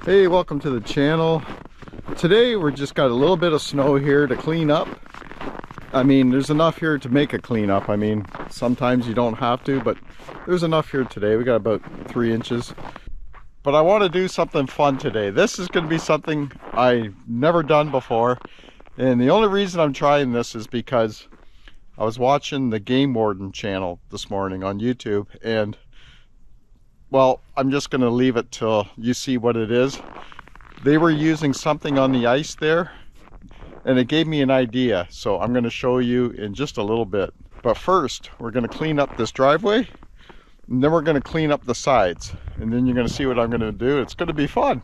Hey, welcome to the channel. Today we're just got a little bit of snow here to clean up. I mean, there's enough here to make a cleanup. I mean, sometimes you don't have to, but there's enough here today. We got about 3 inches. But I want to do something fun today. This is going to be something I've never done before. And the only reason I'm trying this is because I was watching the Game Warden channel this morning on YouTube, and well, I'm just going to leave it till you see what it is. They were using something on the ice there, and it gave me an idea. So I'm going to show you in just a little bit. But first, we're going to clean up this driveway, and then we're going to clean up the sides. And then you're going to see what I'm going to do. It's going to be fun.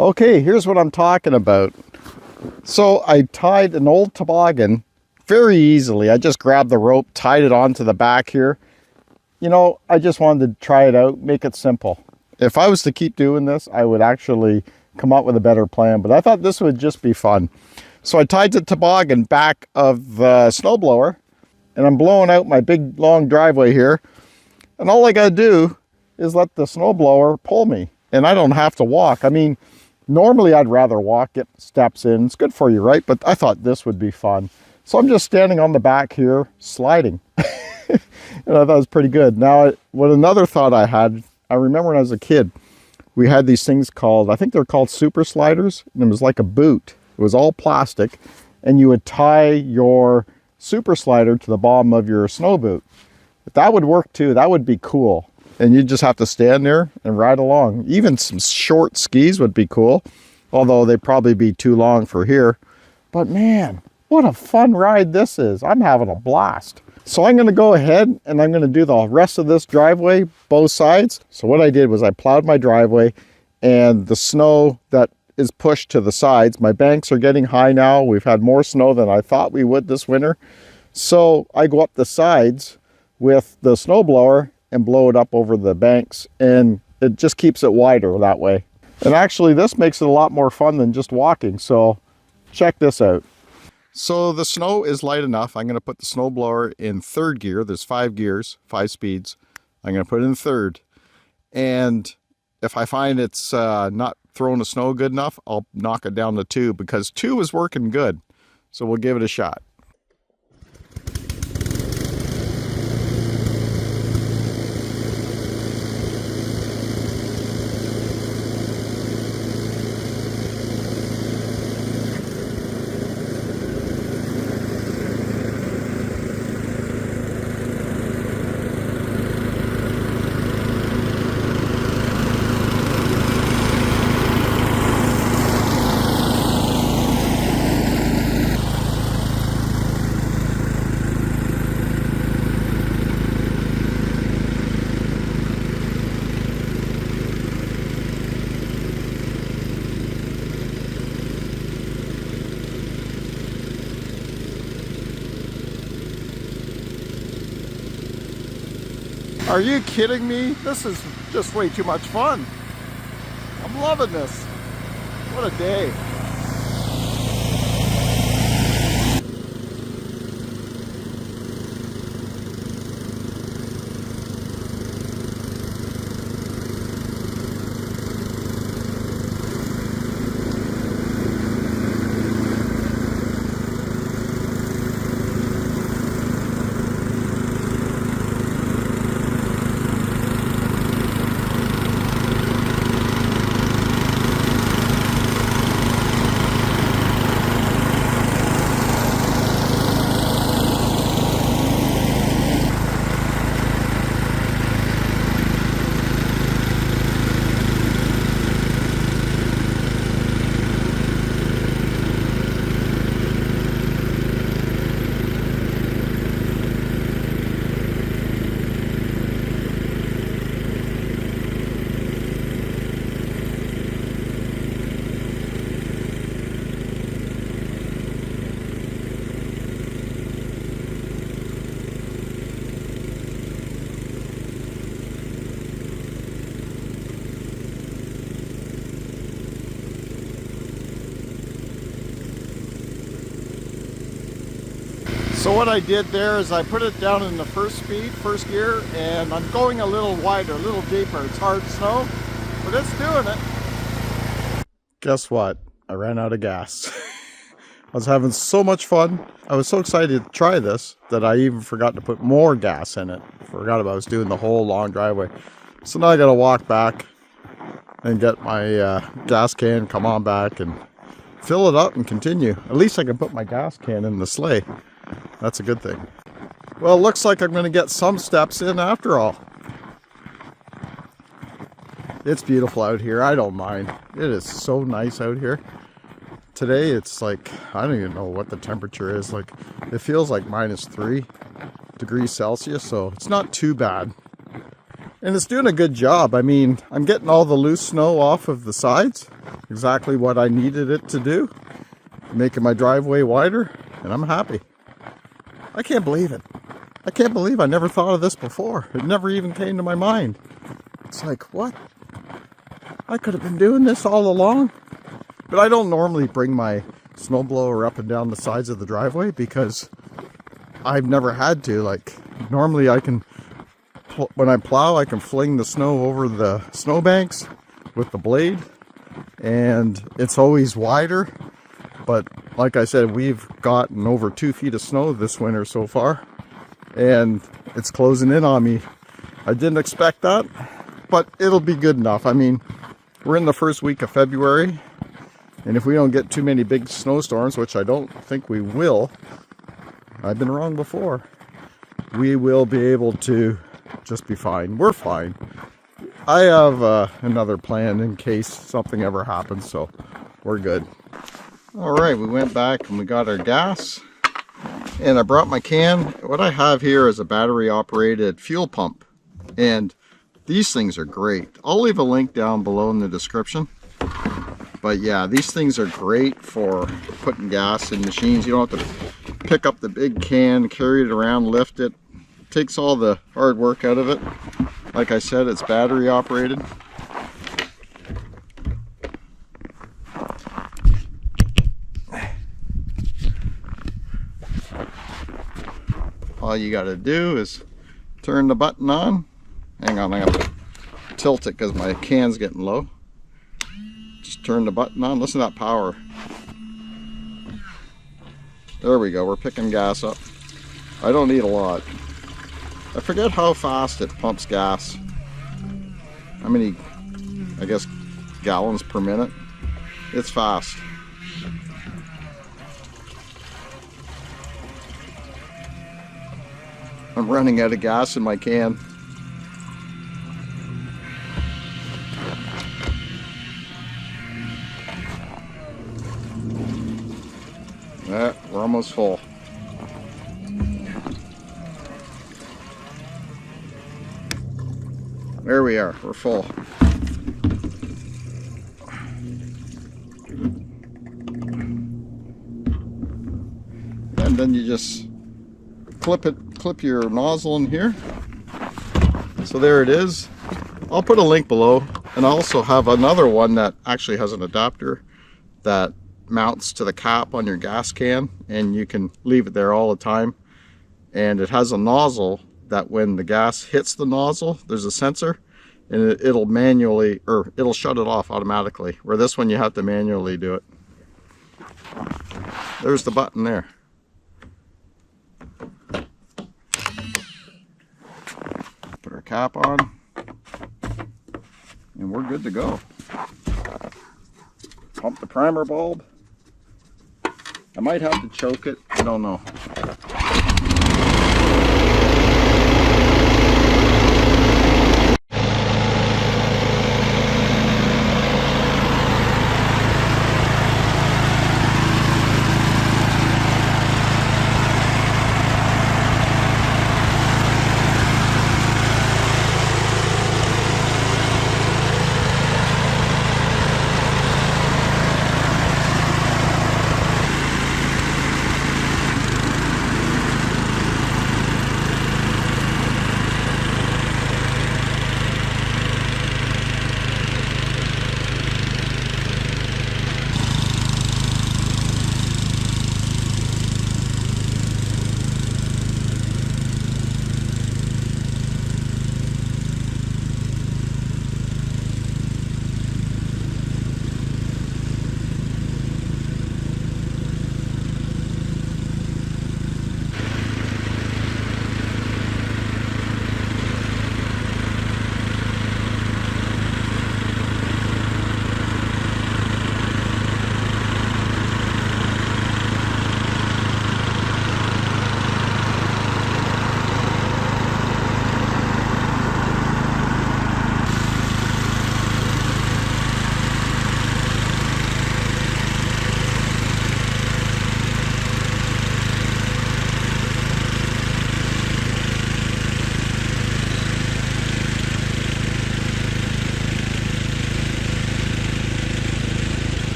Okay, here's what I'm talking about. So I tied an old toboggan very easily. I just grabbed the rope, tied it onto the back here. You know, I just wanted to try it out, make it simple. If I was to keep doing this, I would actually come up with a better plan, but I thought this would just be fun. So I tied the toboggan back of the snowblower, and I'm blowing out my big long driveway here. And all I gotta do is let the snowblower pull me, and I don't have to walk. I mean, normally I'd rather walk, get steps in. It's good for you, right? But I thought this would be fun. So I'm just standing on the back here, sliding. And I thought it was pretty good. Now, what another thought I had, I remember when I was a kid, we had these things called, I think they're called super sliders. And it was like a boot. It was all plastic. And you would tie your super slider to the bottom of your snow boot. That would work too. That would be cool. And you just have to stand there and ride along. Even some short skis would be cool, although they'd probably be too long for here. But man, what a fun ride this is. I'm having a blast. So I'm gonna go ahead and I'm gonna do the rest of this driveway, both sides. So what I did was I plowed my driveway, and the snow that is pushed to the sides, my banks are getting high now. We've had more snow than I thought we would this winter. So I go up the sides with the snowblower and blow it up over the banks, and it just keeps it wider that way. And actually this makes it a lot more fun than just walking, so check this out. So the snow is light enough. I'm going to put the snowblower in third gear. There's 5 gears, 5 speeds. I'm going to put it in third, and if I find it's not throwing the snow good enough, I'll knock it down to 2, because 2 is working good. So we'll give it a shot. Are you kidding me? This is just way too much fun. I'm loving this. What a day. So what I did there is I put it down in the first gear, and I'm going a little wider, a little deeper. It's hard snow, but it's doing it. Guess what? I ran out of gas. I was having so much fun. I was so excited to try this that I even forgot to put more gas in it. Forgot about I was doing the whole long driveway. So now I gotta walk back and get my gas can, come on back and fill it up and continue. At least I can put my gas can in the sleigh. That's a good thing. Well, it looks like I'm going to get some steps in after all. It's beautiful out here. I don't mind. It is so nice out here. Today it's like, I don't even know what the temperature is. Like, it feels like -3 degrees Celsius, so it's not too bad. And it's doing a good job. I mean, I'm getting all the loose snow off of the sides. Exactly what I needed it to do. Making my driveway wider, and I'm happy. I can't believe it. I can't believe I never thought of this before. It never even came to my mind. It's like, what? I could have been doing this all along. But I don't normally bring my snowblower up and down the sides of the driveway because I've never had to. Like, normally I can, when I plow, I can fling the snow over the snowbanks with the blade, and it's always wider. But like I said, we've gotten over 2 feet of snow this winter so far, and it's closing in on me. I didn't expect that, but it'll be good enough. I mean, we're in the first week of February, and if we don't get too many big snowstorms, which I don't think we will, I've been wrong before, we will be able to just be fine. We're fine. I have another plan in case something ever happens, so we're good. All right, we went back and we got our gas, and I brought my can. What I have here is a battery operated fuel pump, and these things are great. I'll leave a link down below in the description. But yeah, these things are great for putting gas in machines. You don't have to pick up the big can, carry it around, lift it. It takes all the hard work out of it. Like I said, it's battery operated. All you got to do is turn the button on. Hang on, I have to tilt it because my can's getting low. Just turn the button on. Listen to that power. There we go. We're picking gas up. I don't need a lot. I forget how fast it pumps gas. How many, I guess, gallons per minute. It's fast. I'm running out of gas in my can. We're almost full. There we are, we're full. And then you just clip your nozzle in here, So there it is. I'll put a link below, and I also have another one that actually has an adapter that mounts to the cap on your gas can, and you can leave it there all the time. And it has a nozzle that when the gas hits the nozzle, there's a sensor, and it'll manually, or it'll shut it off automatically, where this one you have to manually do it. There's the button there. Put our cap on, and we're good to go. Pump the primer bulb. I might have to choke it, I don't know.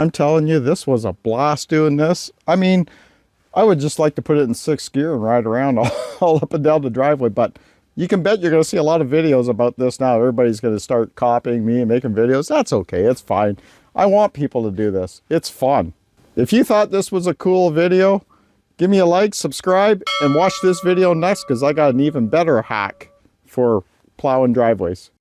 I'm telling you, this was a blast doing this. I mean, I would just like to put it in 6th gear and ride around all up and down the driveway, but you can bet you're going to see a lot of videos about this now. Everybody's going to start copying me and making videos. That's okay. It's fine. I want people to do this. It's fun. If you thought this was a cool video, give me a like, subscribe, and watch this video next, because I got an even better hack for plowing driveways.